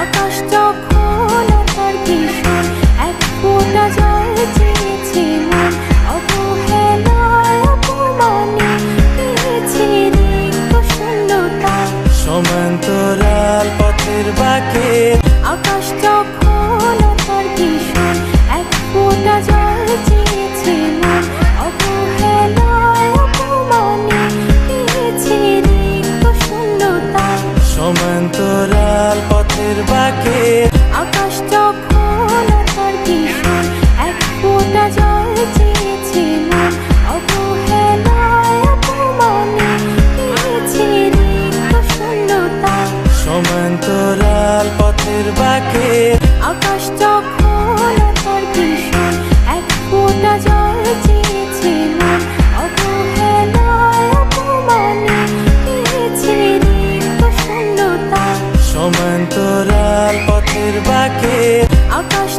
আকাশ যখন তার ভীষণ এক ফোঁটা জল চেয়েছে মন, অবহেলায় অপমানে পেয়েছে রিক্ত শূন্যতা। সমান্তরাল পথের বাঁকে আকাশ যখন তার ভীষণ এক ফোঁটা জল চেয়েছে মন, অবহেলায় অপমানে পেয়েছে রিক্ত শূন্যতা। সমান্তরাল পথের বাঁকে আকাশ যখন তার ভীষণ এক ফোঁটা জল চেয়েছে মন, অবহেলায় অপমানে পেয়েছে রিক্ত শূন্যতা। সমান্তরাল পথের বাঁকে আকাশ যখন তার ভীষণ এক ফোঁটা জল চেয়েছে মন, অবহেলায় অপমানে পেয়েছে রিক্ত শূন্যতা। সমান্তরাল পথের বাঁকে আকাশ